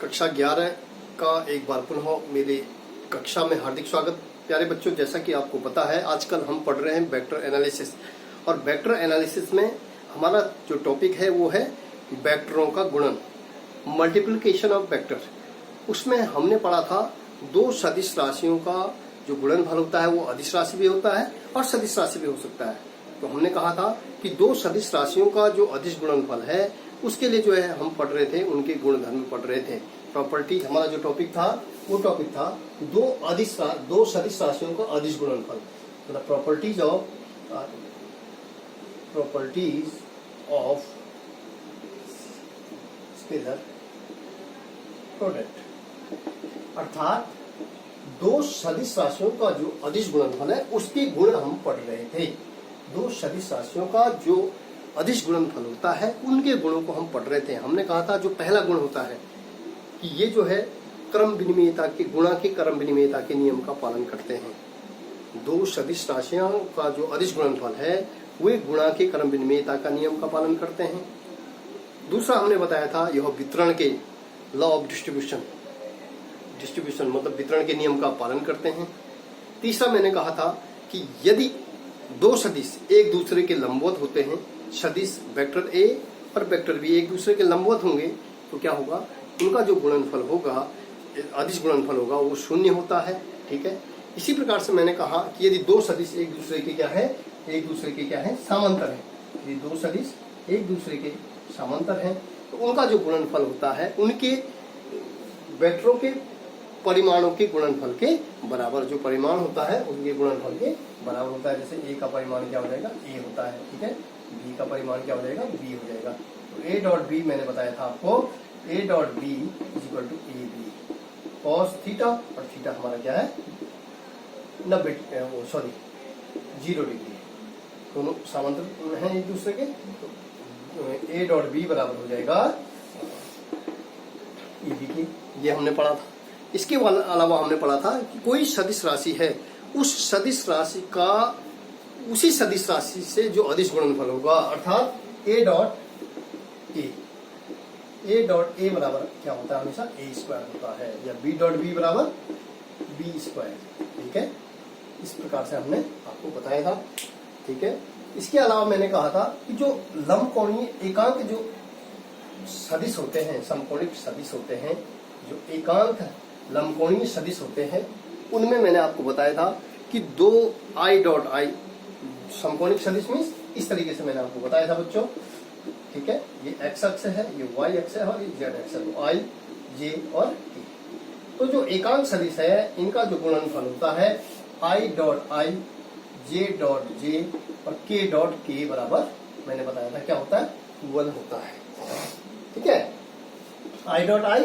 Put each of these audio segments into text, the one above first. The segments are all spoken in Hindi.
कक्षा 11 का एक बार पुनः मेरी कक्षा में हार्दिक स्वागत। प्यारे बच्चों, जैसा कि आपको पता है आजकल हम पढ़ रहे हैं वेक्टर एनालिसिस, और वेक्टर एनालिसिस में हमारा जो टॉपिक है वो है वेक्टरों का गुणन, मल्टीप्लिकेशन ऑफ वेक्टर। उसमें हमने पढ़ा था दो सदिश राशियों का जो गुणनफल होता है वो अदिश राशि भी होता है और सदिश राशि भी हो सकता है। तो हमने कहा था कि दो सदिश राशियों का जो अदिश गुणनफल है उसके लिए जो है हम पढ़ रहे थे, उनके गुणधर्म पढ़ रहे थे। प्रॉपर्टी हमारा जो टॉपिक था वो टॉपिक था दो सदिश राशियों का अदिश गुणनफल, मतलब प्रॉपर्टीज ऑफ स्केलर प्रोडक्ट, अर्थात दो सदिश राशियों का जो अदिश गुणनफल है उसके गुण हम पढ़ रहे थे। दो सदिश राशियों का जो अदिश गुणनफल होता है उनके गुणों को हम पढ़ रहे थे। हमने कहा था जो पहला गुण होता है कि ये जो है क्रम विनिमयता के गुणा के क्रम विनिमयता के नियम का पालन करते हैं। दो सदिश राशियों का जो अदिश गुणनफल है वे गुणा के क्रम विनिमयता का नियम का पालन करते हैं। दूसरा हमने बताया था यह वितरण के लॉ ऑफ डिस्ट्रीब्यूशन मतलब वितरण के नियम का पालन करते हैं। तीसरा मैंने कहा था कि यदि दो सदिश एक दूसरे के लंबवत होते हैं, सदिश वेक्टर ए और वेक्टर बी एक दूसरे के लंबवत होंगे, तो क्या होगा, उनका जो गुणनफल होगा, अदिश गुणनफल होगा, वो शून्य होता है। ठीक है। इसी प्रकार से मैंने कहा कि यदि दो सदिश एक दूसरे के क्या है, समांतर है। यदि दो सदिश एक दूसरे के समांतर हैं तो उनका जो गुणनफल होता है उनके वेक्टरों के परिमाणों के गुणनफल के बराबर, जो परिमाण होता है उनके गुणनफल के बराबर होता है। जैसे ए का परिमाण क्या हो जाएगा, ए होता है। ठीक है। बी का परिमाण क्या हो जाएगा, बी हो जाएगा। तो ए डॉट बी मैंने बताया था आपको, A dot B is equal to A B cos theta, और थीटा हमारा क्या है 0 डिग्री, दोनों समांतर हैं एक दूसरे के। तो ए डॉट बी बराबर हो जाएगा ए बी की, ये हमने पढ़ा था। इसके अलावा हमने पढ़ा था कि कोई सदिश राशि है, उस सदिश राशि का उसी सदिश राशि से जो अदिश गुणनफल होगा, अर्थात ए डॉट ए बराबर क्या होता है, हमेशा ए स्क्वायर होता है, या बी डॉट बी बराबर बी स्क्वायर। ठीक है। इस प्रकार से हमने आपको बताया था। ठीक है। इसके अलावा मैंने कहा था कि जो लंबकोणीय एकांक जो सदिश होते हैं, समकोणिक सदिश होते हैं, जो एकांक लंबकोणीय सदिश होते हैं, उनमें मैंने आपको बताया था कि दो आई डॉट आई समकोणिक सदिश मीन्स इस तरीके से मैंने आपको बताया था बच्चों। ठीक है। ये एक्स अक्ष है, ये वाई अक्ष है और ये जेड अक्ष है, तो आई जे और के। तो जो एकांक सदिश है इनका जो गुणनफल होता है I dot I, J dot J और के डॉट के बराबर, मैंने बताया था क्या होता है, 1 होता है। ठीक है। आई डॉट आई,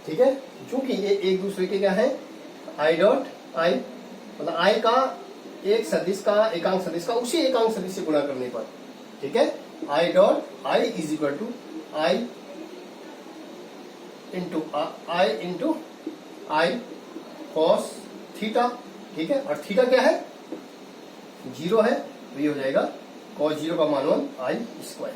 ठीक है, चूंकि ये एक दूसरे के क्या है, आई डॉट आई मतलब आई का एक सदिश का एकांक सदिश का उसी एकांक सदिश से गुणा करने पर, ठीक है, I dot I is equal to I into I cos theta. ठीक है। और थीटा क्या है, 0 है, तो ये हो जाएगा कॉस 0 का मान 1 आई स्क्वायर।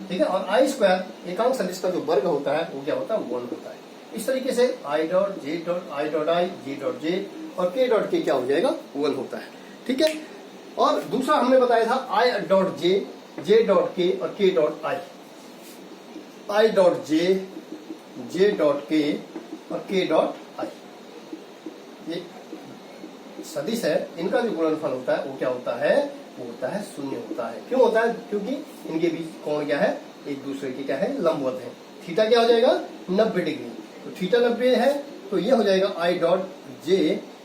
ठीक है। और आई स्क्वायर एकांक सदिश का जो वर्ग होता है वो क्या होता है, 1 होता है। इस तरीके से I dot J dot I dot I, J dot J और के डॉट के क्या हो जाएगा, 1 होता है। ठीक है। और दूसरा हमने बताया था आई डॉट जे डॉट के और के dot I, I dot J dot के और के डॉट आई, ये सदिश है, इनका जो गुणनफल होता है वो क्या होता है, वो होता है 0 होता है। क्यों होता है, क्योंकि इनके बीच कोण क्या है, एक दूसरे के क्या है, लंबवत है। थीटा क्या हो जाएगा, 90 डिग्री, तो थीटा 90 है, तो ये हो जाएगा आई डॉट जे।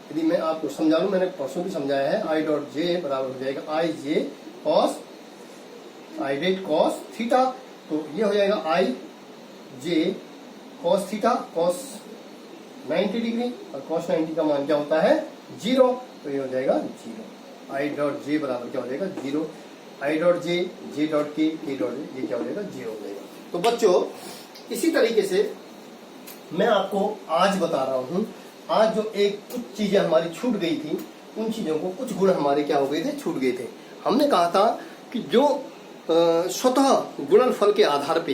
यदि मैं आपको समझा लूं, मैंने परसों भी समझाया है, आई डॉट जे बराबर हो जाएगा आई जे कॉस आई डेट कॉस थीटा, तो ये हो जाएगा आई जे कॉस थीटा कॉस 90 डिग्री, और कॉस 90 का मान क्या होता है, 0, तो ये हो जाएगा 0। आई डॉट जे बराबर क्या हो जाएगा, 0। आई डॉट जे डॉट के डॉट ये क्या हो जाएगा, 0 हो जाएगा। तो बच्चों इसी तरीके से मैं आपको आज बता रहा हूं, आज जो एक कुछ चीजें हमारी छूट गई थी, उन चीजों को कुछ गुण हमारे क्या हो गए थे, छूट गए थे। हमने कहा था कि जो स्वतः गुणनफल के आधार पे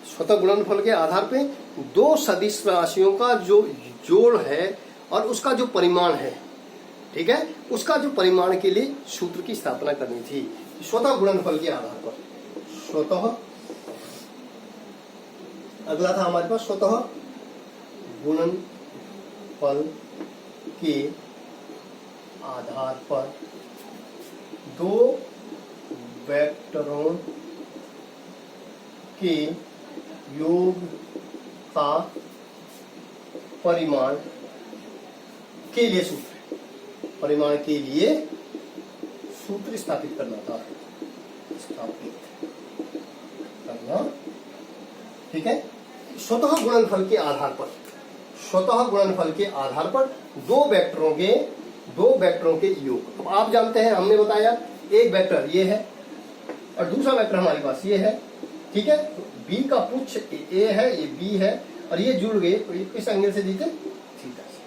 स्वतः गुणनफल के आधार पे दो सदिश राशियों का जो जोड़ है और उसका जो परिमाण है, ठीक है, उसका जो परिमाण के लिए सूत्र की स्थापना करनी थी स्वतः गुणनफल के आधार पर। स्वतः, अगला था हमारे पास स्वतः गुणनफल के आधार पर दो वेक्टरों के योग का परिमाण के लिए सूत्र, परिमाण के लिए सूत्र स्थापित करना था, स्थापित करना, ठीक है। स्वतः गुणनफल के आधार पर, स्वतः गुणनफल के आधार पर दो वेक्टरों के योग। अब आप जानते हैं, हमने बताया एक वेक्टर ये है और दूसरा वेक्टर हमारे पास ये है, ठीक है। बी का पुच्छ ए है, ये बी है और ये जुड़ गए तो ये किस एंगल से दिखे, थीटा से।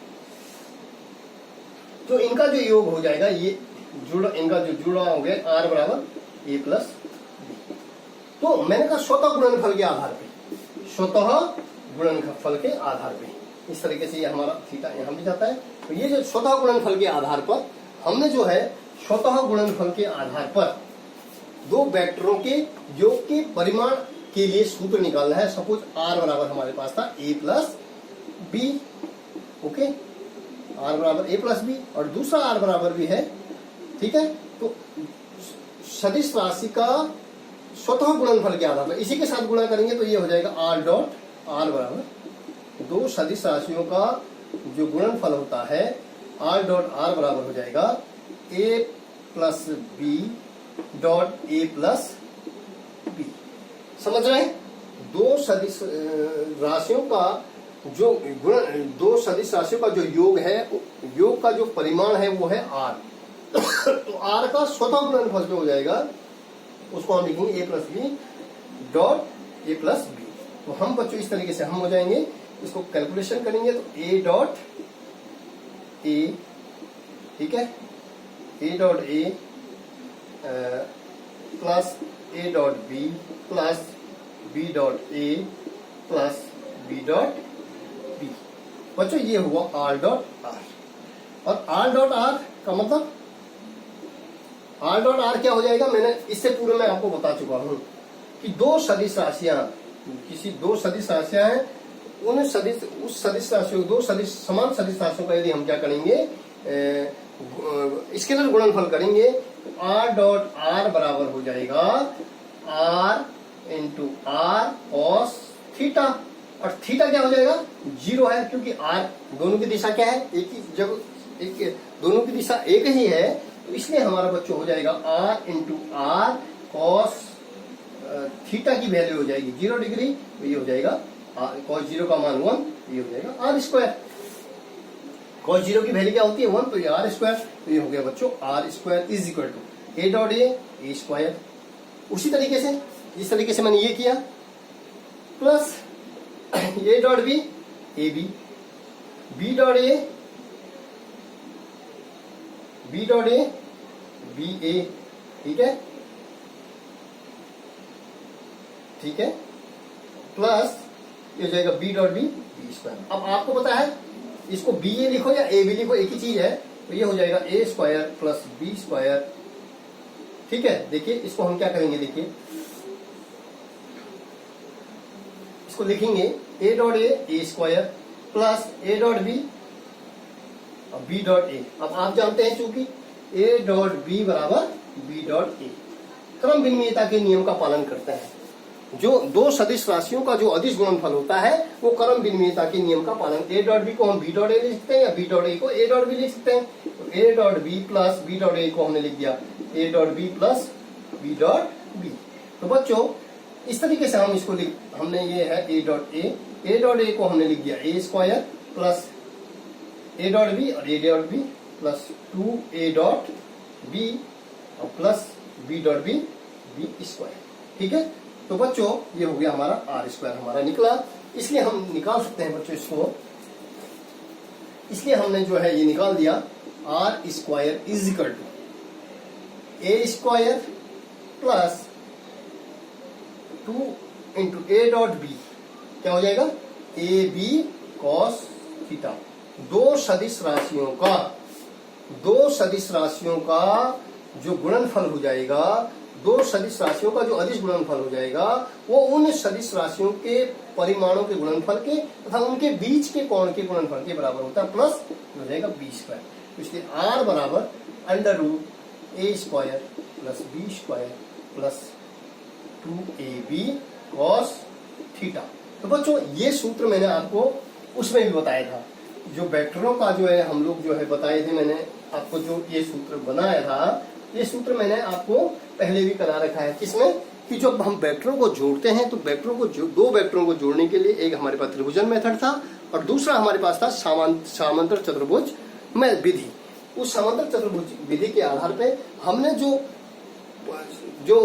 तो इनका जो योग हो जाएगा, ये इनका जो जुड़ा हो गया आर बराबर ए प्लस बी। तो मैंने कहा स्वतः गुणनफल के आधार पे, स्वतः गुणनफल के आधार पे इस तरीके से ये हमारा थीटा यहां भी जाता है। तो ये जो स्वतः गुणनफल के आधार पर हमने जो है स्वतः गुणनफल के आधार पर दो वेक्टरों के योग के परिमाण के लिए सूत्र निकालना है। सपोज आर बराबर हमारे पास था ए प्लस बी, ओके, आर बराबर ए प्लस बी और दूसरा आर बराबर भी है, ठीक है। तो सदिश राशि का स्वतः गुणनफल के आधार पर इसी के साथ गुणा करेंगे तो ये हो जाएगा आर डॉट आर बराबर दो सदिश राशियों का जो गुणनफल होता है आर डॉट आर बराबर हो जाएगा A plus B dot A plus B. समझ रहे हैं? दो सदिश राशियों का जो दो सदिश राशियों का जो योग है, योग का जो परिमाण है वो है आर। तो आर का स्वतः गुणनफल जो हो जाएगा उसको हम लिखेंगे A plus B dot A plus B. तो हम बच्चों इस तरीके से हम हो जाएंगे, इसको कैलकुलेशन करेंगे तो ए डॉट ए, ठीक है, A dot A plus A dot B plus B dot A plus B dot B. बच्चों ये हुआ आर डॉट आर। और आर डॉट आर का मतलब आर डॉट आर क्या हो जाएगा, मैंने इससे पूर्व में आपको बता चुका हूं कि दो सदिश राशियां, किसी दो सदिश राशियां हैं, उन सदिश उस सदिश राशियों दो सदिश समान सदिश राशियों का यदि हम क्या करेंगे स्केलर गुणनफल करेंगे तो आर डॉट आर बराबर हो जाएगा R into R cos theta. और थीटा क्या हो जाएगा, 0 है, क्योंकि आर दोनों की दिशा क्या है, एक ही जगह, एक दोनों की दिशा एक ही है, तो इसलिए हमारा बच्चों हो जाएगा R into R cos theta की वैल्यू हो जाएगी 0 डिग्री, तो ये हो जाएगा कॉस 0 का मान 1, ये हो जाएगा आर स्क्वायर। कॉस 0 की वैल्यू क्या होती है 1, तो ये आर स्क्वायर, तो ये हो गया बच्चों R square is equal to A dot A square. उसी तरीके से जिस तरीके से मैंने ये किया plus A dot B A B, B dot A B A, ठीक है, ठीक है, प्लस ये हो जाएगा B dot B B square. अब आपको पता है इसको बी ए लिखो या ए बी लिखो एक ही चीज है, तो ये हो जाएगा ए स्क्वायर प्लस बी स्क्वायर, ठीक है। देखिए इसको हम क्या करेंगे, देखिए इसको लिखेंगे A dot A square plus A dot B और बी डॉट ए। अब आप जानते हैं चूंकि ए डॉट बी बराबर बी डॉट ए क्रम विनिमयता के नियम का पालन करते हैं। जो दो सदिश राशियों का जो अदिश गुणनफल होता है वो क्रम विनिमयता के नियम का पालन, ए डॉट बी को हम बी डॉट ए लिख सकते हैं या बी डॉट ए को ए डॉट बी लिख सकते हैं। तो A dot B plus B dot A को हमने लिख दिया A dot B plus B dot B. तो बच्चों इस तरीके से हम इसको हमने ये है ए डॉट ए को हमने लिख दिया A square plus A dot B और A dot B plus 2 A dot B और plus B dot B B square, ठीक है। तो बच्चों ये हो गया हमारा आर स्क्वायर हमारा निकला, इसलिए हम निकाल सकते हैं बच्चों इसको, इसलिए हमने जो है ये निकाल दिया R square is equal to A square plus 2 into A dot B क्या हो जाएगा, ए बी कॉस थीटा। दो सदिश राशियों का जो गुणनफल हो जाएगा, दो सदिश राशियों का जो अदिश गुणनफल हो जाएगा, वो उन सदिश राशियों के परिमाणों के गुणनफल के तथा उनके बीच के कोण के गुणनफल के बराबर होता है, प्लस हो जाएगा बी स्क्वायर। तो इसलिए आर बराबर under root A square plus B square plus 2ab cos theta. तो बच्चों ये सूत्र मैंने आपको उसमें भी बताया था, जो वेक्टरों का जो है हम लोग जो है बताए थे, मैंने आपको जो ये सूत्र बनाया था, ये सूत्र मैंने आपको पहले भी करा रखा है। किसमें कि जब हम वेक्टरों को जोड़ते हैं तो वेक्टरों को दो वेक्टरों को जोड़ने के लिए एक हमारे पास त्रिभुजन मेथड था और दूसरा हमारे पास था समांतर चतुर्भुज में विधि। उस समांतर चतुर्भुज विधि के आधार पे हमने जो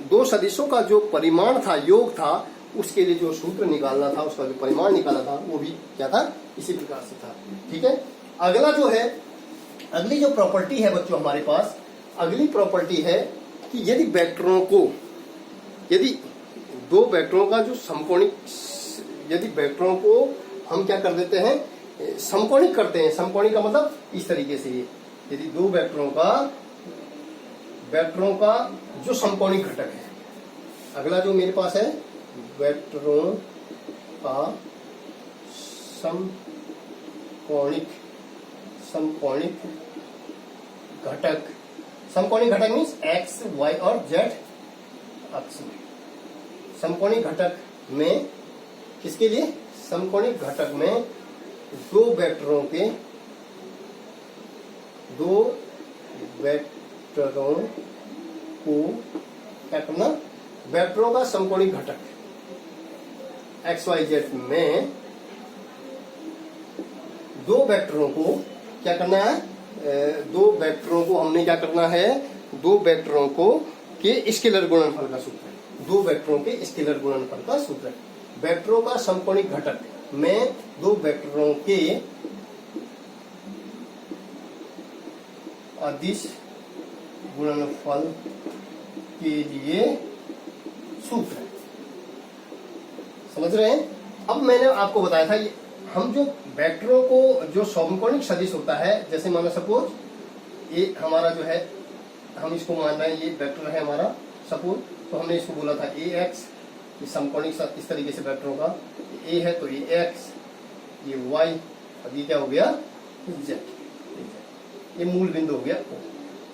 दो सदिशों का जो परिमाण था, योग था, उसके लिए जो सूत्र निकालना था, उसका जो परिमाण निकाला था, वो भी क्या था, इसी प्रकार से था। ठीक है। अगला जो है, अगली जो प्रॉपर्टी है बच्चों हमारे पास, अगली प्रॉपर्टी है कि यदि दो वेक्टरों का जो समकोणिक, यदि वेक्टरों को हम क्या कर देते हैं, समकोणिक करते हैं। समकोणिक का मतलब इस तरीके से, यदि दो वेक्टरों का जो समकोणिक घटक है, अगला जो मेरे पास है वेक्टरों का समकोणिक घटक, समकोणिक घटक मीन्स एक्स वाई और जेड अक्ष में। समकोणिक घटक में किसके लिए, समकोणिक घटक में दो वेक्टरों को क्या करना, वेक्टरों का समकोणिक घटक एक्स वाई जेड में दो वेक्टरों को क्या करना है, दो वेक्टरों को हमने क्या करना है, दो वेक्टरों को के स्केलर गुणनफल का सूत्र है, दो वेक्टरों के स्केलर गुणनफल का सूत्र है। वेक्टरों का समकोणिक घटक में दो वेक्टरों के अदिश गुणनफल के लिए सूत्र है। समझ रहे हैं। अब मैंने आपको बताया था, हम जो वेक्टरों को जो समकोणिक सदिश होता है, जैसे मानो सपोज ये हमारा जो है, हम इसको मान रहे हैं ये वेक्टर है हमारा सपोज, तो हमने इसको बोला था ए एक्स, ये समकोणिक इस तरीके से वेक्टरों का, ए है तो ये एक्स, ये वाई, अब ये क्या हो गया जेड, ये मूल बिंदु हो गया ओ।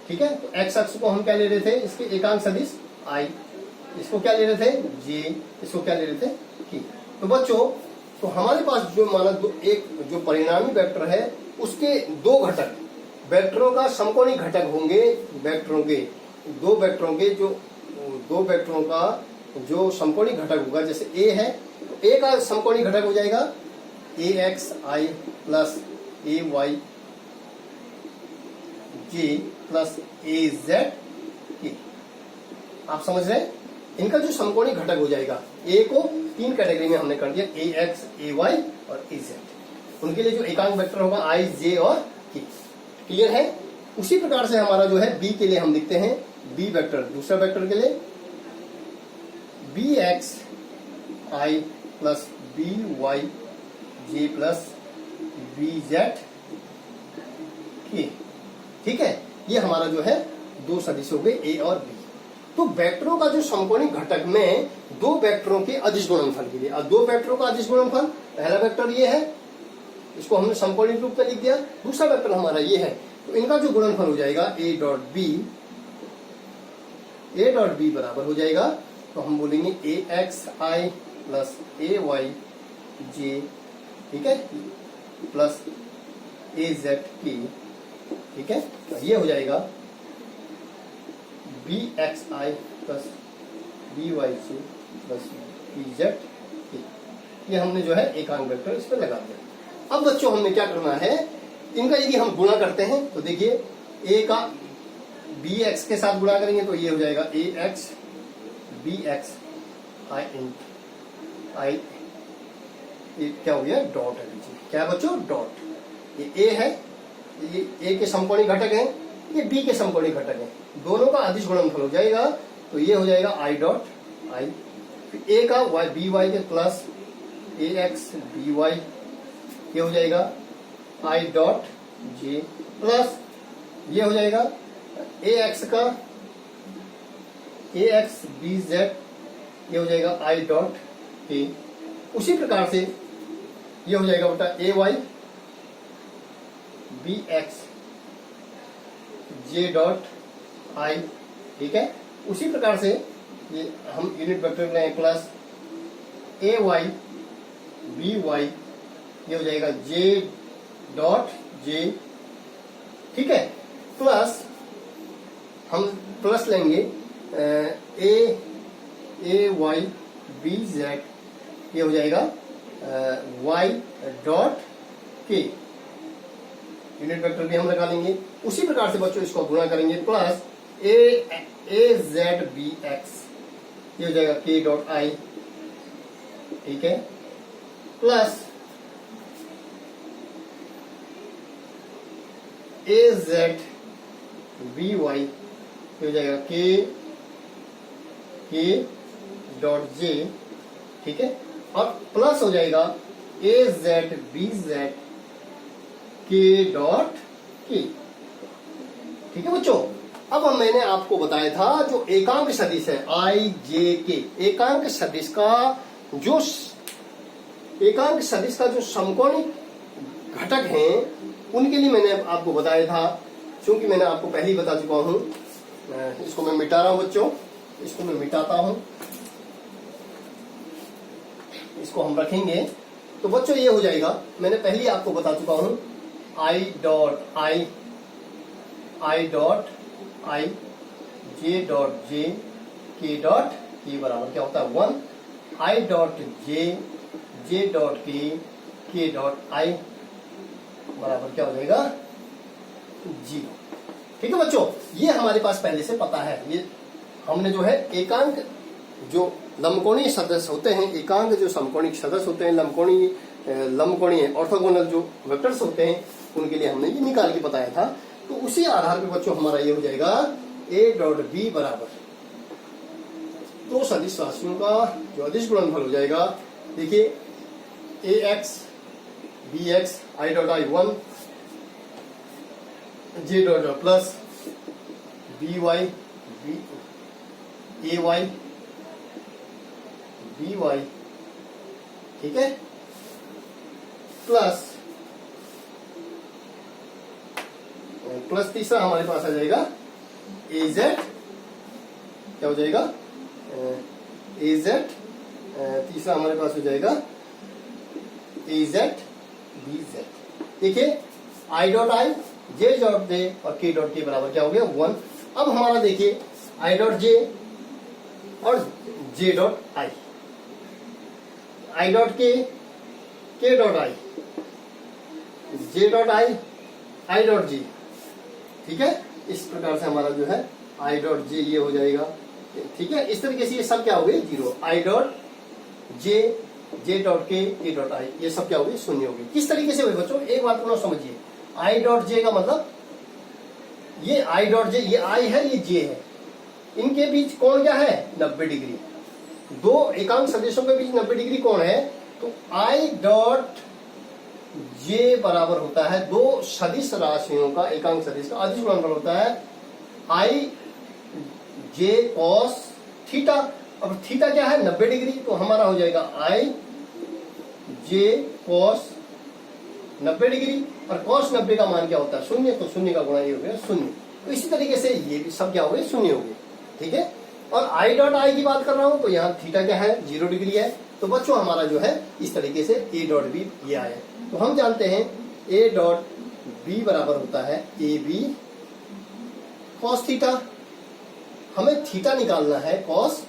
ठीक है। तो एक्स अक्ष को हम क्या ले रहे थे, इसके एकांक सदिश आई, इसको क्या ले रहे थे जे, इसको क्या ले रहे थे की। तो बच्चों, तो हमारे पास जो माना एक जो परिणामी वेक्टर है, उसके दो घटक वेक्टरों का समकोणिक घटक होंगे, वेक्टरों के दो वेक्टरों का जो समकोणिक घटक होगा, जैसे ए है तो ए का समकोणिक घटक हो जाएगा ए x I plus A Y J plus A Z के। आप समझ रहे हैं। इनका जो समकोणिक घटक हो जाएगा, ए को तीन कैटेगरी में हमने कर दिया, ए एक्स, ए वाई और ए जेड। उनके लिए जो एकांक वेक्टर होगा आई, जे और के। क्लियर है। उसी प्रकार से हमारा जो है बी के लिए हम लिखते हैं बी वेक्टर, दूसरा वेक्टर के लिए B X I plus B Y J plus B Z के। ठीक है। ये हमारा जो है दो सदिश हो गए ए और बी। तो वेक्टरों का जो समकोणिक घटक में दो वेक्टरों के अदिश गुणनफल के लिए, अब दो वेक्टरों का अदिश गुणनफल, पहला वेक्टर ये है, इसको हमने समकोणिक रूप में लिख दिया, दूसरा वेक्टर हमारा ये है, तो इनका जो गुणनफल हो जाएगा ए डॉट बी बराबर हो जाएगा, तो हम बोलेंगे ए x I plus A Y जे, ठीक है, प्लस ए जेड के। ठीक है। तो ये हो जाएगा B X I plus B Y C plus B Z K. ये हमने जो है एकांक वेक्टर इस पर लगा दिया। अब बच्चों हमने क्या करना है, इनका यदि हम गुणा करते हैं तो देखिए ए का बी एक्स के साथ गुणा करेंगे तो ये हो जाएगा ए एक्स बी एक्स आई इन आई, क्या हो गया डॉट है नीचे, क्या बच्चों डॉट। ये ए है, ये ए के समकोणिक घटक है, ये बी के समकोणिक घटक है, दोनों का अदिश गुणनफल हो जाएगा, तो ये हो जाएगा आई डॉट आई फिर ए का वाई बी वाई के प्लस ए एक्स बी वाई, ये हो जाएगा आई डॉट जे, प्लस ये हो जाएगा ए एक्स का ए एक्स बी जेड, ये हो जाएगा आई डॉट के। उसी प्रकार से ये हो जाएगा बेटा A Y B X J dot I, ठीक है। उसी प्रकार से ये हम यूनिट वेक्टर लें plus A Y B Y, ये हो जाएगा जे डॉट जे, ठीक है। प्लस हम प्लस लेंगे ए वाई बी जेड, ये हो जाएगा वाई डॉट के, यूनिट वेक्टर भी हम लगा लेंगे। उसी प्रकार से बच्चों इसको गुणा करेंगे plus A Z B x, ये हो जाएगा के डॉट आई, ठीक है। Plus A Z B Y, ये हो जाएगा के डॉट जे, ठीक है। और प्लस हो जाएगा ए जेड बी जेड के डॉट के, ठीक है बच्चों। अब मैंने आपको बताया था जो एकांक सदिश है आई जे के, एकांक सदिश का जो समकोणिक घटक हैं उनके लिए मैंने आपको बताया था। क्योंकि मैंने आपको पहले ही बता चुका हूं, इसको मैं मिटा रहा हूं बच्चों, इसको मैं मिटाता हूं, इसको हम रखेंगे। तो बच्चों ये हो जाएगा, मैंने पहले ही आपको बता चुका हूं आई डॉट आई जे डॉट जे के डॉट के बराबर क्या होता है 1, आई डॉट जे डॉट के डॉट आई बराबर क्या हो जाएगा 0, ठीक है बच्चों। ये हमारे पास पहले से पता है। ये हमने जो है एकांक जो लंबकोणीय सदस्य होते हैं, एकांक जो समकोणिक सदस्य होते हैं, लंबकोणीय ऑर्थोगोनल जो वेक्टर्स होते हैं, उनके लिए हमने ये निकाल के बताया था। तो उसी आधार पर बच्चों हमारा ये हो जाएगा ए डॉट बी बराबर दो सदिश राशियों का जो अदिश गुणनफल हो जाएगा। देखिए A X B X I dot I 1 J dot plus B Y A Y B Y, ठीक है। प्लस तीसरा हमारे पास आ जाएगा ए जेड, क्या हो जाएगा ए जेड, तीसरा हमारे पास हो जाएगा ए जेड बी जेड। देखिए आई डॉट आई जे डॉट जे और के डॉट के बराबर क्या हो गया 1। अब हमारा देखिए आई डॉट जे और जे डॉट आई डॉट के dot I, J dot I dot G, ठीक है। इस प्रकार से हमारा जो है आई डॉट जे ये हो जाएगा, ठीक है। इस तरीके से ये सब क्या हो गए 0, आई डॉट जे डॉट के डॉट आई, ये सब क्या हो गए 0 हो गए। किस तरीके से हुए बच्चों, एक बात को समझिए। आई डॉट जे का मतलब ये आई डॉट जे, ये आई है ये जे है, इनके बीच कोण क्या है 90 डिग्री। दो एकांक सदिशों के बीच 90 डिग्री कोण है। तो आई डॉट जे बराबर होता है दो सदिश राशियों का, एकांक सदिश का अदिश गुणनफल होता है आई जे कॉस थीटा। अब थीटा क्या है 90 डिग्री, तो हमारा हो जाएगा आई जे कॉस 90 डिग्री, और कॉस 90 का मान क्या होता है 0, तो 0 का गुणा ये हो गया 0। तो इसी तरीके से ये भी सब क्या हो गए 0 हो गए, ठीक है। और आई डॉट आई की बात कर रहा हूं तो यहाँ थीटा क्या है 0 डिग्री है। तो बच्चों हमारा जो है इस तरीके से ए डॉट बी ये आया। तो हम जानते हैं ए डॉट बी बराबर होता है ए बी कॉस थीटा। हमें थीटा निकालना है, कॉस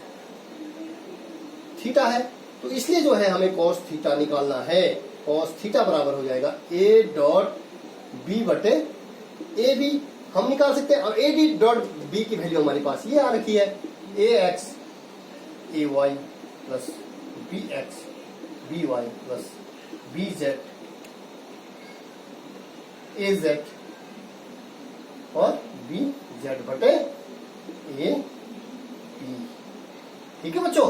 थीटा है, तो इसलिए जो है हमें कॉस थीटा निकालना है। कॉस थीटा बराबर हो जाएगा ए डॉट बी बटे ए बी, हम निकाल सकते हैं। और ए डी डॉट बी की वैल्यू हमारे पास ये आ रखी है A X A Y plus B X B Y plus B Z A Z और बी जेड बटे ए बी, ठीक है बच्चों।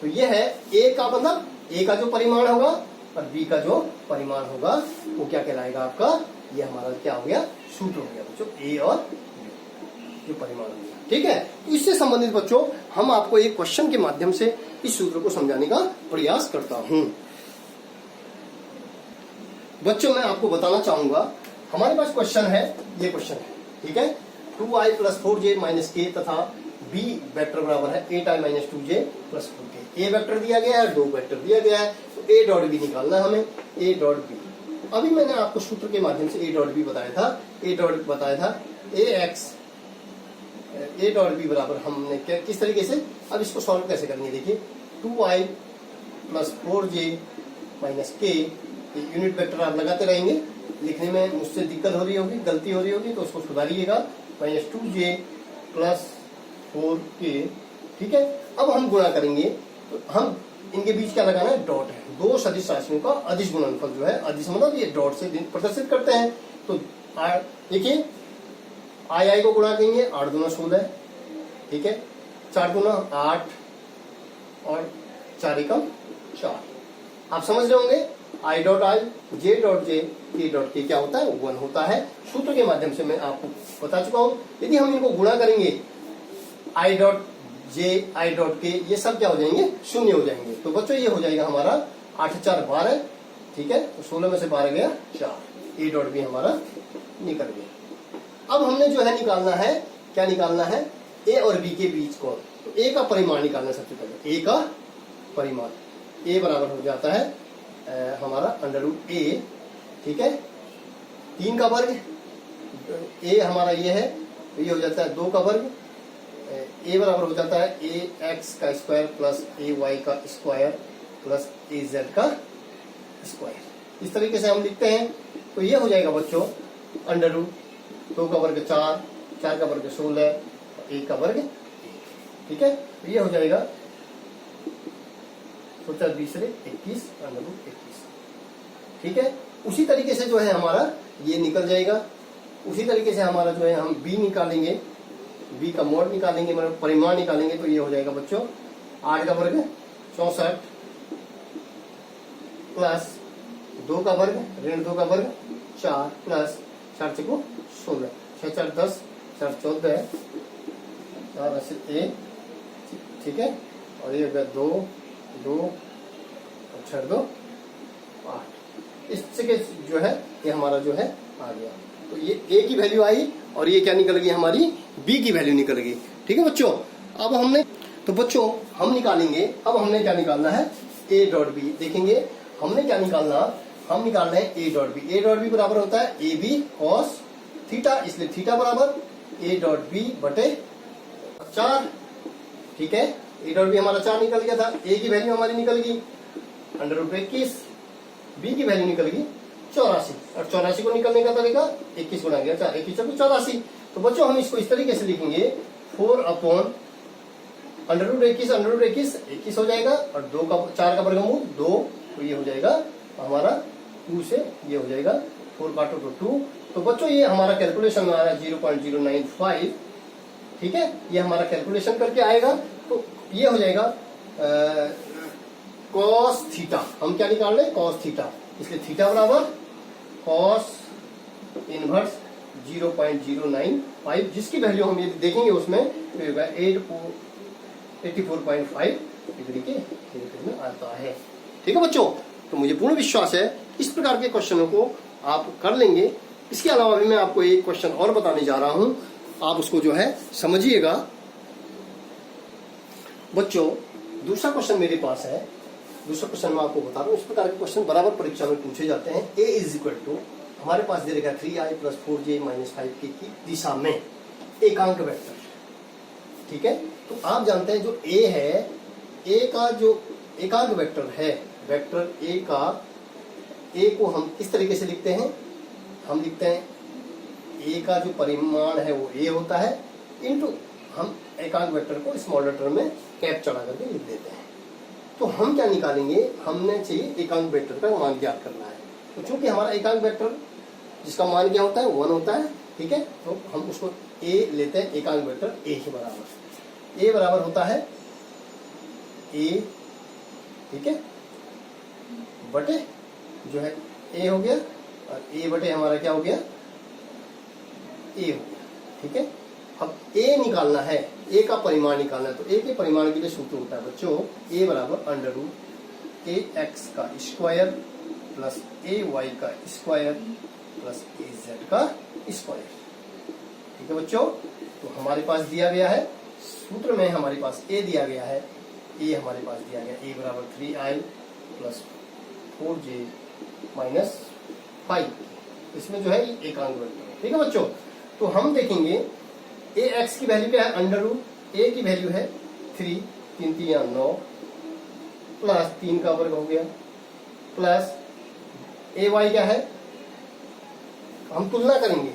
तो ये है ए का मतलब ए का जो परिमाण होगा और बी का जो परिमाण होगा वो क्या कहलाएगा आपका, ये हमारा क्या हो गया, सूत्र हो गया बच्चों, ए और बी जो परिमाण हो गया। ठीक है, तो इससे संबंधित बच्चों हम आपको एक क्वेश्चन के माध्यम से इस सूत्र को समझाने का प्रयास करता हूं। बच्चों मैं आपको बताना चाहूंगा, हमारे पास क्वेश्चन है, ये क्वेश्चन है, ठीक है, 2i + 4j - k तथा b वेक्टर बराबर है 8i - 2j + 4k। ए वेक्टर दिया गया है, 2 वेक्टर दिया गया है, तो ए डॉट बी निकालना है हमें, ए डॉट बी। अभी मैंने आपको सूत्र के माध्यम से ए डॉट बी बताया था, ए डॉट बताया था ए डॉट बी बराबर हमने किस तरीके से, अब इसको सॉल्व कैसे करेंगे, देखिए 2i + 4j - k, unit vector आप लगाते रहेंगे, लिखने में मुझसे दिक्कत हो रही होगी, गलती हो रही होगी तो उसको सुधारिएगा, -2j + 4k। ठीक है, अब हम गुणा करेंगे तो हम इनके बीच क्या लगाना है, डॉट है, दो सदिश राशियों का अदिश गुणनफल जो है, अदिश मतलब ये डॉट से प्रदर्शित करते हैं। तो देखिए आई को गुणा करेंगे, 8 दूना 16, ठीक है, 4 दूना 8 और 4 एकम 4। आप समझ रहे होंगे, i dot I, j dot J, k dot के क्या होता है, 1 होता है। सूत्र के माध्यम से मैं आपको बता चुका हूं। यदि हम इनको गुणा करेंगे, i dot J, i dot के, ये सब क्या हो जाएंगे, 0 हो जाएंगे। तो बच्चों ये हो जाएगा हमारा 8 4 12, ठीक है, तो 16 में से 12 गया 4, ए डॉट बी हमारा निकल गया। अब हमने जो है निकालना है, क्या निकालना है, ए और बी के बीच कोण। तो ए का परिमाण निकालना है सबसे पहले, ए का परिमाण, ए बराबर हो जाता है हमारा √a, ठीक है, 3 का वर्ग, ए हमारा ये है, तो ये हो जाता है 2 का वर्ग, ए बराबर हो जाता है ax का स्क्वायर प्लस ay का स्क्वायर प्लस az का स्क्वायर। इस तरीके से हम लिखते हैं। तो ये हो जाएगा बच्चों √2 का वर्ग 4, 4 का वर्ग 16, 1 का वर्ग 1, ठीक है, तो ये हो जाएगा 17 20 21 √21, ठीक है। उसी तरीके से जो है हमारा ये निकल जाएगा। उसी तरीके से हमारा जो है हम b निकालेंगे, b का मोड निकालेंगे, मतलब परिमाण निकालेंगे, तो ये हो जाएगा बच्चों 8 का वर्ग 64 प्लस 2 का वर्ग ऋण 2 का वर्ग 4 प्लस 4 को 16, 6 4 10, 4 14 है, 4 80 1, ठीक है, और ये 2 2 और 6 2 8। इससे जो है ये हमारा जो है आ गया। तो ये a की वैल्यू आई और ये क्या निकल गई हमारी, b की वैल्यू निकल गई। ठीक है बच्चों, अब हमने, तो बच्चों हम निकालेंगे, अब हमने क्या निकालना है, a डॉट बी। देखेंगे हमने क्या निकालना, हम निकाल रहे हैं a dot B. a dot B बराबर होता है ए बी कॉस थीटा, इसलिए थीटा बराबर a डॉट बी बटे 4, ठीक है। a डॉट बी हमारा 4 निकल गया था, a की वैल्यू हमारी निकल गई √21, b की वैल्यू निकल गई 84, और 84 को निकलने का तरीका 21 गुणा गया 4, 21 84। तो बच्चों हम इसको इस तरीके से लिखेंगे 4 अपॉन √21, √21 21 हो जाएगा, और 2 का 4 का वर्गमूल 2, तो ये हो जाएगा हमारा 2 से ये हो जाएगा 4 काटो तो 2। तो बच्चों ये हमारा कैलकुलेशन में आ रहा है 0.095, ठीक है, ये हमारा कैलकुलेशन करके आएगा। तो ये हो जाएगा cos थीटा, हम क्या निकाल रहे हैं, cos थीटा, इसलिए थीटा बराबर cos इनवर्स 0.095, जिसकी वैल्यू हम ये देखेंगे उसमें 84.5 डिग्री के में आता है। ठीक है बच्चों, तो मुझे पूर्ण विश्वास है इस प्रकार के क्वेश्चनों को आप कर लेंगे। इसके अलावा भी मैं आपको एक क्वेश्चन और बताने जा रहा हूं, आप उसको जो है समझिएगा। बच्चों दूसरा क्वेश्चन मेरे पास है, दूसरा क्वेश्चन मैं आपको बता रहा हूँ। इस प्रकार के क्वेश्चन बराबर परीक्षा में पूछे जाते हैं। a इज इक्वल टू, हमारे पास दे रखा 3i + 4j - 5k की दिशा में एकांक वेक्टर, ठीक है। तो आप जानते हैं जो a है, a का जो एकांक वेक्टर है, वेक्टर a का, a को हम किस तरीके से लिखते हैं, हम लिखते हैं a का जो परिमाण है वो a होता है, इनटू हम एकांक वेक्टर को स्मॉल लेटर में कैप चढ़ा करके लिख देते हैं। तो हम क्या निकालेंगे, हमने चाहिए एकांक वेक्टर का मान ज्ञात करना है। तो चूंकि हमारा एकांक वेक्टर जिसका मान क्या होता है 1 होता है, ठीक है, तो हम उसको a लेते हैं, एकांक वेक्टर a के बराबर। a बराबर होता है a ठीक है, बटे जो है ए हो गया, और ए बटे हमारा क्या हो गया, ए हो गया। ठीक है, अब ए निकालना है, ए का परिमाण निकालना है, तो ए के परिमाण के लिए सूत्र होता है बच्चों ए बराबर अंडर रूट ए एक्स का स्क्वायर प्लस ए वाई का स्क्वायर प्लस ए जेड का स्क्वायर। ठीक है बच्चों, तो हमारे पास दिया गया है सूत्र में, हमारे पास ए दिया गया है, ए हमारे पास दिया गया ए बराबर 3i प्लस 4j माइनस 5, इसमें जो है एकांक वेक्टर है। ठीक है बच्चों, तो हम देखेंगे ए एक्स की वैल्यू क्या है, अंडर रूट ए की वैल्यू है 3, 3 3 9 प्लस 3 का वर्ग हो गया, प्लस ए वाई क्या है, हम तुलना करेंगे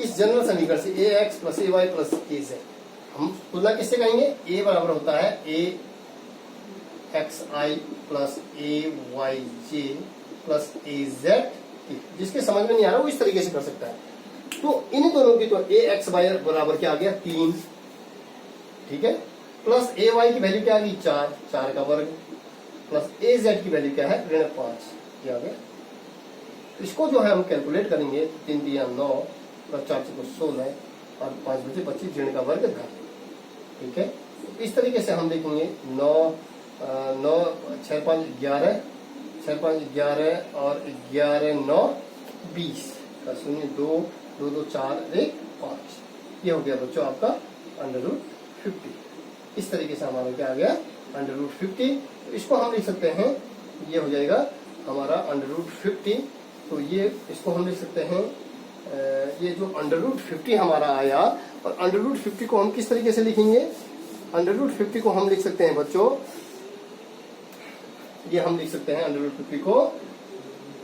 इस जनरल समीकरण से ए x plus A Y plus A Z. हम तुलना किससे करेंगे, ए बराबर होता है A x I plus A Y J plus A Z, जिसके समझ में नहीं आ रहा वो इस तरीके से कर सकता है। तो इन दोनों की तो ए एक्स वाई बराबर क्या आ गया 3, ठीक है, प्लस ए वाई की वैल्यू क्या आ गई 4, 4 का वर्ग, प्लस ए जेड की वैल्यू क्या है ऋण 5, क्या आ गया। इसको जो है हम कैलकुलेट करेंगे, 3 3 9 प्लस 4 6 16 और 5 बचे 25 ऋण का वर्ग घन। ठीक है, इस तरीके से हम देखेंगे 9 9 6 5 11 6 5 11 और 11 9 20 का 0 2 2 2 4 1 5, ये हो गया बच्चों आपका अंडर रूट 50। इस तरीके से हमारा क्या आ गया अंडर रूट 50। तो इसको हम लिख सकते हैं, ये हो जाएगा हमारा अंडर रूट 50। तो ये इसको हम लिख सकते हैं, ये जो अंडर रूट 50 हमारा आया, और अंडर रूट 50 को हम किस तरीके से लिखेंगे, अंडर रूट 50 को हम लिख सकते हैं बच्चों, ये हम लिख सकते हैं अंडर रूट 50 को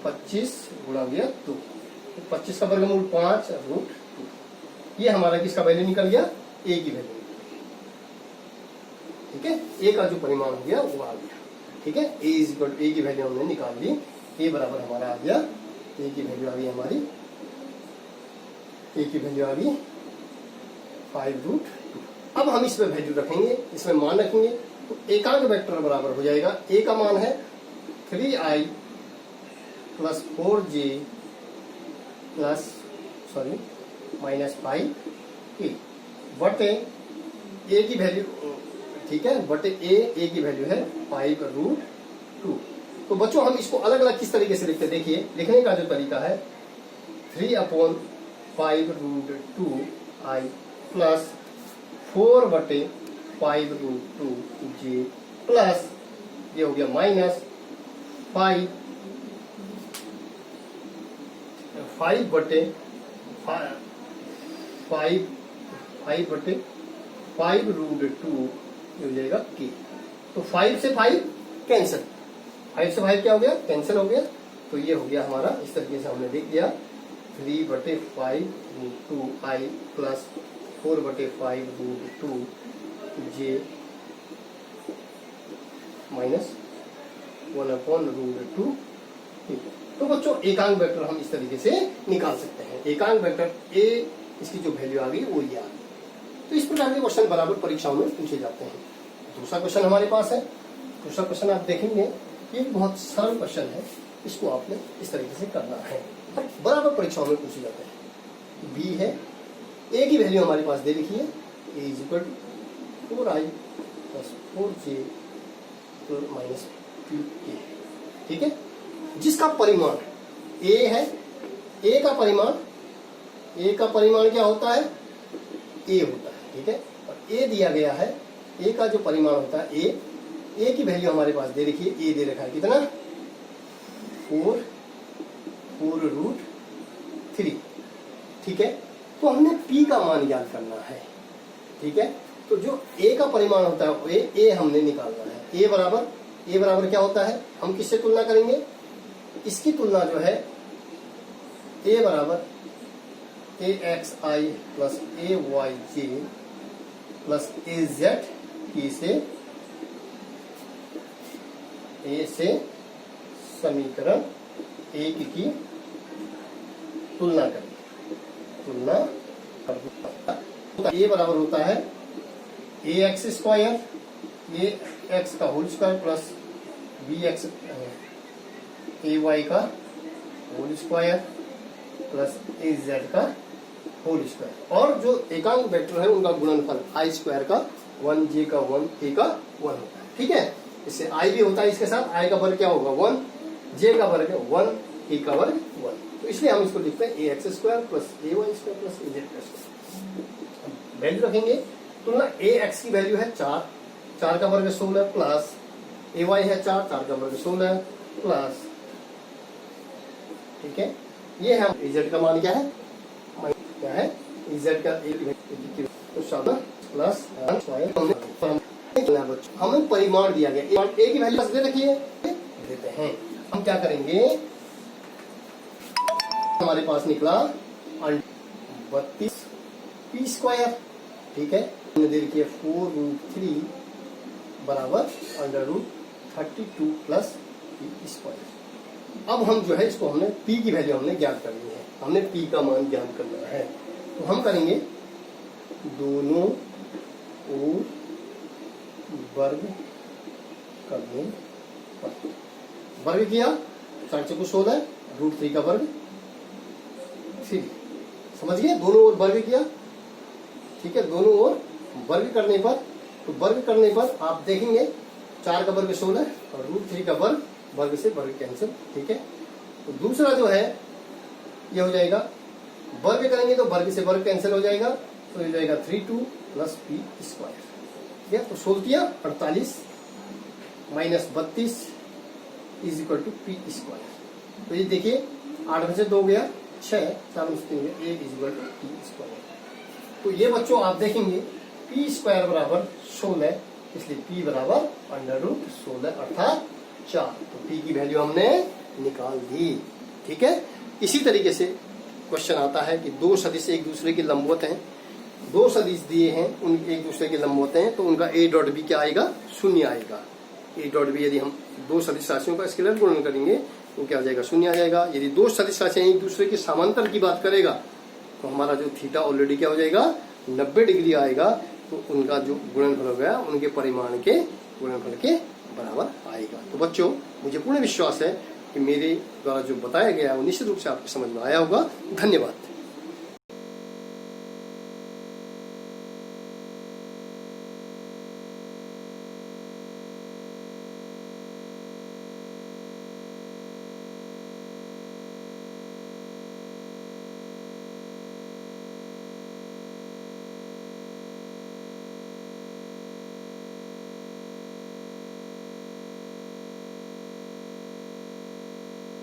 25 गुणा गया 2, 25 का वर्गमूल 5 रूट 2, ये हमारा किसका वैल्यू निकल गया, ए की वैल्यू। ठीक है, ए का जो परिमाण हो गया वो आ गया। ठीक है, ए की वैल्यू हमने निकाल ली, ए बराबर हमारा आ गया, ए की वैल्यू आ गई हमारी, ए की वैल्यू आ गई 5 रूट 2। अब हम इसमें वैल्यू रखेंगे, इसमें मान रखेंगे, तो एकांक वेक्टर बराबर हो जाएगा, ए का मान है 3i plus 4j plus minus 5 ए बटे ए की वैल्यू, ठीक है, बटे ए की वैल्यू है 5 रूट 2। तो बच्चों हम इसको अलग अलग किस तरीके से लिखते हैं, देखिए लिखने का जो तरीका है 3/5 रूट 2i प्लस 4 बटे 5 रूट 2j प्लस ये हो गया माइनस 5 बटे 5 रूट 2 हो जाएगा के। तो 5 से 5 कैंसिल, 5 से 5 क्या हो गया, कैंसिल हो गया। तो ये हो गया हमारा, इस तरीके से हमने लिख दिया 3/5 root 2i plus 4/5 root 2j minus 1/√2। तो बच्चों एकांक वेक्टर हम इस तरीके से निकाल सकते हैं, एकांक वेक्टर ए, इसकी जो वैल्यू आ गई वो ये आ गई। तो इस प्रकार के क्वेश्चन बराबर परीक्षाओं में पूछे जाते हैं। दूसरा क्वेश्चन हमारे पास है, दूसरा क्वेश्चन आप देखेंगे, ये बहुत सरल क्वेश्चन है, इसको आपने इस तरीके से करना है, बराबर परीक्षाओं में पूछे जाते हैं। बी है, ए की वैल्यू हमारे पास दे रखी है, A is equal to 4i plus 4j minus 2k। ठीक है, जिसका परिमाण ए है, ए का परिमाण क्या होता है, ए होता है। ठीक है, और ए दिया गया है, ए का जो परिमाण होता है ए की वैल्यू हमारे पास दे रखी है, ए दे रखा है कितना 4 रूट 3। ठीक है, तो हमने पी का मान ज्ञात करना है। ठीक है, तो जो ए का परिमाण होता है ए हमने निकालना है। ए बराबर क्या होता है, हम किससे तुलना करेंगे, इसकी तुलना जो है ए बराबर ए x I plus A Y J plus A Z की से समीकरण एक की तुलना करें। ए बराबर होता है A X square, A X का whole square plus B X A Y का whole square plus A Z का होल स्क्वायर, और जो एकांक वेक्टर है उनका गुणनफल आई स्क्वायर का 1 जे का 1 ए का 1 होता है। ठीक है, इससे आई भी होता है, इसके साथ आई का वर्ग क्या होगा 1, जे का वर्ग 1, ए का वर्ग 1, तो इसलिए हम इसको लिखते हैं ए X square plus A Y square plus A Z square. Value रखेंगे तो ना ए एक्स की वैल्यू है 4, 4 का वर्ग 16 प्लस ए वाई है 4, 4 का वर्ग 16 प्लस, ठीक है, ये है ए जेड का मान क्या है, क्या है ए जेड का तो 7 प्लस हमें परिमाण दिया गया, ए की वैल्यू दे रखिए देते हैं। हम क्या करेंगे, हमारे पास निकला 32 पी स्क्वायर, ठीक है, हमने दे रखी है 4√3 बराबर √32 प्लस पी स्क्वायर। अब हम जो है इसको हमने पी की वैल्यू हमने ज्ञात करनी है, हमने पी का मान ज्ञात करना है, तो हम करेंगे दोनों ओर वर्ग करने पर, वर्ग किया 4 से 16 √3 का वर्ग 3, समझ गए, दोनों ओर वर्ग किया, ठीक है, दोनों ओर वर्ग करने पर, तो वर्ग करने पर आप देखेंगे 4 का वर्ग 16 और √3 का वर्ग, वर्ग से वर्ग कैंसिल, ठीक है, तो दूसरा जो है ये हो जाएगा, वर्ग करेंगे तो वर्ग से वर्ग कैंसिल हो जाएगा, तो ये जाएगा 32 प्लस पी स्क्वायर, ठीक है, तो सोल्व किया 48 minus 32 is equal to P square, तो ये देखिए 8 में से 2 गया 6, 4 में से 3 गया 1 is equal to P square. तो ये बच्चों आप देखेंगे पी स्क्वायर बराबर 16, इसलिए पी बराबर √16 अर्थात 4, तो पी की वैल्यू हमने निकाल दी, ठीक है। इसी तरीके से क्वेश्चन आता है कि दो सदिश एक दूसरे के लंबवत हैं, दो सदिश दिए हैं, उन एक दूसरे के लंबवत हैं, तो उनका ए डॉट बी क्या आएगा, 0 आएगा। ए डॉट बी यदि हम दो सदिश राशियों का स्केलर गुणन करेंगे तो क्या आ जाएगा, 0 आ जाएगा। यदि दो सदिश राशियां एक दूसरे के समांतर की बात करेगा तो हमारा जो थीटा ऑलरेडी क्या हो जाएगा, 90 डिग्री आएगा, तो उनका जो गुणनफल हो गया उनके परिमाण के गुणनफल के बराबर आएगा। तो बच्चों मुझे पूर्ण विश्वास है कि मेरे द्वारा जो बताया गया वो निश्चित रूप से आपको समझ में आया होगा। धन्यवाद।